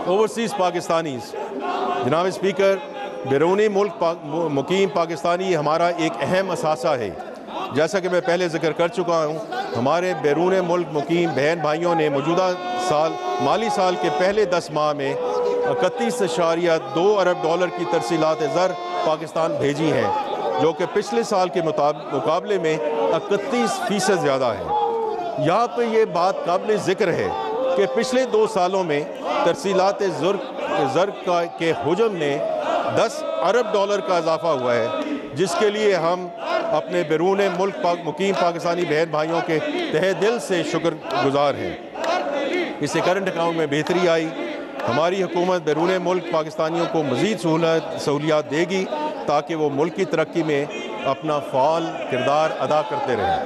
Overseas Pakistanis. जनाब speaker, बैरूनी मुल्क मुकीम पाकिस्तानी हमारा एक अहम असासा है। जैसा कि मैं पहले जिक्र कर चुका हूँ, हमारे बैरून मुल्क मुकीम बहन भाइयों ने मौजूदा माली साल के पहले 10 माह में 31.2 अरब डॉलर की तरसीलात ज़र पाकिस्तान भेजी हैं, जो कि पिछले साल के मुकाबले में 31% ज़्यादा है। यहाँ पर यह बात काबिल ज़िक्र है कि पिछले 2 सालों में तरसीलात ज़र के हुजम में 10 अरब डॉलर का इजाफा हुआ है, जिसके लिए हम अपने बैरून मुल्क मुकीम पाकिस्तानी बहन भाइयों के तहे दिल से शुक्रगुजार हैं। इससे करंट अकाउंट में बेहतरी आई। हमारी हुकूमत बैरून मुल्क पाकिस्तानियों को मज़ीद सहूलियात देगी ताकि वो मुल्क की तरक्की में अपना फ़ाल किरदार अदा करते रहें।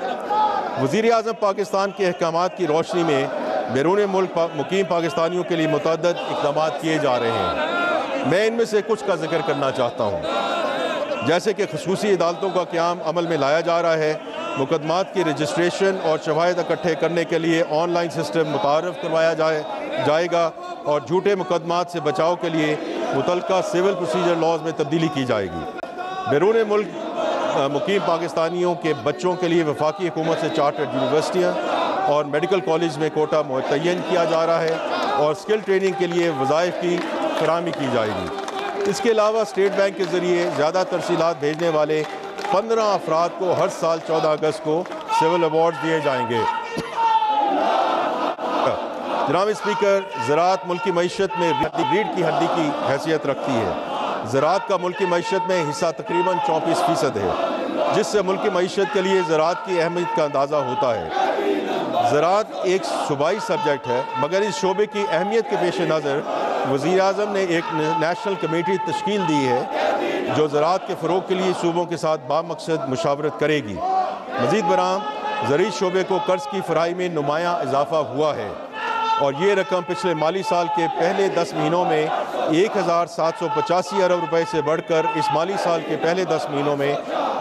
वज़ीर आज़म पाकिस्तान के अहकामात की रोशनी में बैरून मुल्क मुकीम पाकिस्तानियों के लिए मुतअद्दिद इक़दाम किए जा रहे हैं। मैं इनमें से कुछ का जिक्र करना चाहता हूँ, जैसे कि खसूसी अदालतों का क़याम अमल में लाया जा रहा है, मुकदमात की रजिस्ट्रेशन और शवाहिद इकट्ठे करने के लिए ऑनलाइन सिस्टम मुतारफ़ करवाया जाएगा और झूठे मुकदमात से बचाव के लिए मुतल्लिका सिविल प्रोसीजर लॉज में तब्दीली की जाएगी। बैरून मुल्क मुकीम पाकिस्तानियों के बच्चों के लिए वफाकी हुकूमत से चार्टर्ड यूनिवर्सिटियाँ और मेडिकल कॉलेज में कोटा मुतय्यन किया जा रहा है और स्किल ट्रेनिंग के लिए वज़ाइफ की फराहमी की जाएगी। इसके अलावा स्टेट बैंक के ज़रिए ज़्यादा तरसीलात भेजने वाले 15 अफराद को हर साल 14 अगस्त को सिविल अवार्ड दिए जाएंगे। जनाब स्पीकर, ज़राअत मुल्की मईशत में रीढ़ की हड्डी की हैसियत रखती है। ज़राअत का मुल्की मईशत में हिस्सा तकरीबन 34% है, जिससे मुल्की मईशत के लिए ज़राअत की अहमियत का अंदाज़ा होता है। ज़राअत एक सूबाई सब्जेक्ट है, मगर इस शोबे की अहमियत के पेश नज़र वज़ीर आज़म ने एक नेशनल कमेटी तश्कील दी है जो ज़राअत के फ़रोग़ के लिए सूबों के साथ बामक़सद मुशावरत करेगी। मज़ीद बराम ज़रूरी शोबे को कर्ज़ की फ़राहमी में नुमायाँ इजाफ़ा हुआ है और ये रकम पिछले माली साल के पहले 10 महीनों में 1785 अरब रुपए से बढ़कर इस माली साल के पहले 10 महीनों में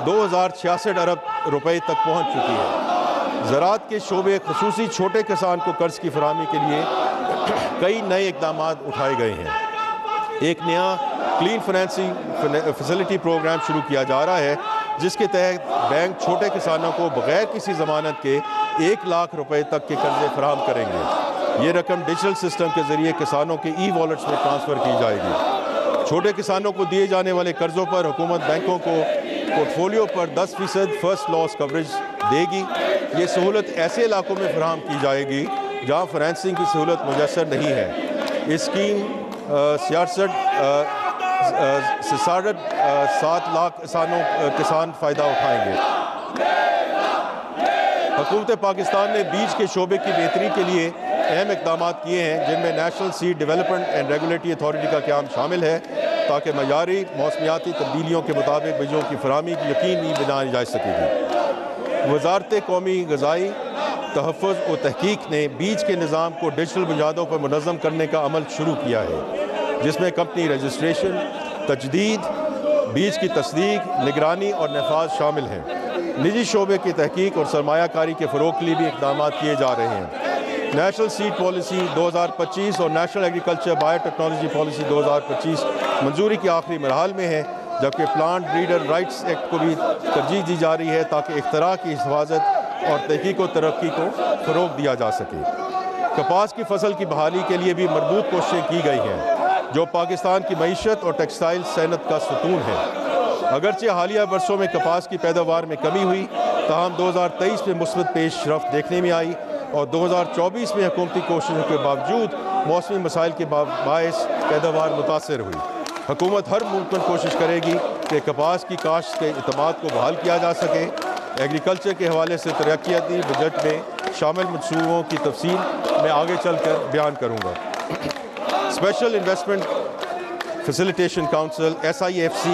2066 अरब रुपए तक पहुँच चुकी है। ज़राअत के शोबे ख़ुसूसी छोटे किसान को कर्ज़ की फराहमी के लिए कई नए इक़दाम उठाए गए हैं। एक नया क्लीन फाइनेंसिंग फैसिलिटी प्रोग्राम शुरू किया जा रहा है, जिसके तहत बैंक छोटे किसानों को बग़ैर किसी ज़मानत के 1 लाख रुपए तक के कर्ज़े फराहम करेंगे। ये रकम डिजिटल सिस्टम के ज़रिए किसानों के ई वॉलेट्स में ट्रांसफ़र की जाएगी। छोटे किसानों को दिए जाने वाले कर्ज़ों पर हुकूमत बैंकों को पोर्टफोलियो पर 10% फर्स्ट लॉस कवरेज देगी। ये सहूलत ऐसे इलाकों में फराहम की जाएगी जहाँ फाइनेंसिंग की सहूलत मुयस्सर नहीं है। इस स्कीम 7 लाख किसान फ़ायदा उठाएंगे। हुकूमत पाकिस्तान ने बीज के शोबे की बेहतरी के लिए अहम इक़दाम किए हैं, जिनमें national seed development and regulatory authority का क़याम शामिल है, ताकि मयारी मौसमियाती तब्दीलियों के मुताबिक बीजों की फराहमी यकीनी बनाई जा सकेगी। वज़ारत कौमी ग़िज़ाई तहफ़्फ़ुज़ और तहक़ीक़ ने बीज के निज़ाम को डिजिटल बुनियादों पर मुनज़्ज़म करने का अमल शुरू किया है, जिसमें कंपनी रजिस्ट्रेशन, तजदीद, बीज की तस्दीक, निगरानी और नफाज शामिल हैं। निजी शोबे की तहक़ीक़ और सरमायाकारी के फ़रोग़ के लिए भी इक़दाम किए जा रहे हैं। नेशनल सीड पॉलिसी 2025 और नेशनल एग्रीकल्चर बायोटेक्नोलॉजी पॉलिसी 2025 मंजूरी के आखिरी मरहल में है, जबकि प्लांट ब्रीडर राइट्स एक्ट को भी तरजीह दी जा रही है ताकि इख्तरा की हिफाजत और तहक़ीक़ और तरक्की को फ़रोग़ दिया जा सके। कपास की फसल की बहाली के लिए भी मरबूत कोशिशें की गई हैं, जो पाकिस्तान की मईशत और टेक्सटाइल सनत का सतून है। अगरचे हालिया बरसों में कपास की पैदावार में कमी हुई, ताहम 2023 में मुस्बत पेशरफ्त देखने में आई और 2024 में हुकूमती कोशिशों के बावजूद मौसमी मसाइल के बायस पैदावार मुतासर हुई। हुकूमत हर मुमकिन कोशिश करेगी कि कपास की काश्त के इतमाद को बहाल किया जा सके। एग्रीकल्चर के हवाले से तरक्याती बजट में शामिल मनसूबों की तफसील मैं आगे चलकर बयान करूँगा। Special investment facilitation council SIFC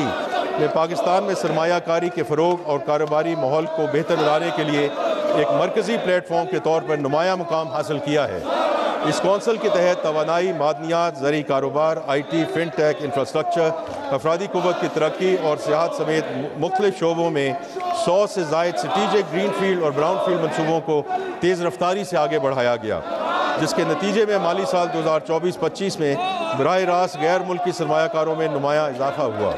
ने पाकिस्तान में सरमायाकारी के फ़रोग़ और कारोबारी माहौल को बेहतर बनाने के लिए एक मरकज़ी प्लेटफॉर्म के तौर पर नुमाया मुकाम हासिल किया है। इस कौंसिल के तहत तवानाई, मादनियात, ज़री कारोबार, IT, फिनटेक, इंफ्रास्ट्रक्चर, अफरादी क़ुव्वत की तरक्की और सियाहत समेत मुख्तलिफ शोबों में 100 से ज़ायद स्ट्रेटेजिक ग्रीन फील्ड और ब्राउन फील्ड मनसूबों को तेज़ रफ्तारी से आगे बढ़ाया गया, जिसके नतीजे में माली साल 2024-25 में براہ راست غیر ملکی سرمایہ کاروں میں نمایاں اضافہ ہوا۔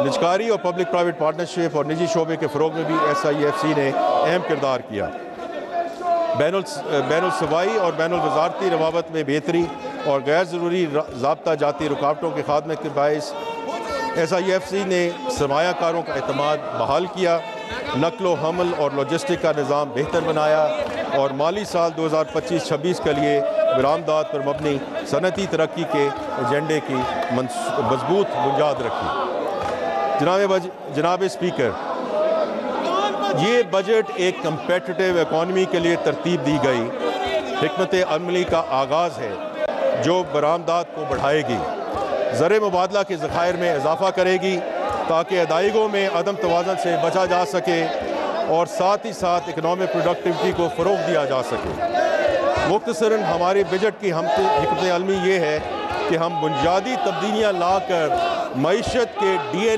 نجکاری اور پبلک پرائیویٹ پارٹنرشپ اور نجی شعبے کے فروغ میں بھی SIFC نے اہم کردار کیا۔ بین الصوبائی اور بین الوزارتی روابط میں بہتری اور غیر ضروری ضابطہ جاتی رکاوٹوں کے خاتمے کے باعث SIFC نے سرمایہ کاروں کا اعتماد بحال کیا، نقل و حمل اور لاجسٹک کا نظام بہتر بنایا اور مالی سال 2025-26 کے لیے برآمدات پر مبنی صنعتی ترقی کے ایجنڈے کی مضبوط بنیاد رکھی۔ جناب اسپیکر، یہ بجٹ ایک کمپیٹیٹیو اکانومی کے لیے ترتیب دی گئی حکمت عملی کا آغاز ہے جو برآمدات کو بڑھائے گی، زر مبادلہ کے ذخائر میں اضافہ کرے گی تاکہ ادائیگیوں میں عدم توازن سے بچا جا سکے اور ساتھ ہی ساتھ اکنامک پروڈکٹیوٹی کو فروغ دیا جا سکے۔ مختصراً ہمارے بجٹ کی حکمت عملی یہ ہے کہ ہم بنیادی تبدیلیاں لا کر معیشت کے DNA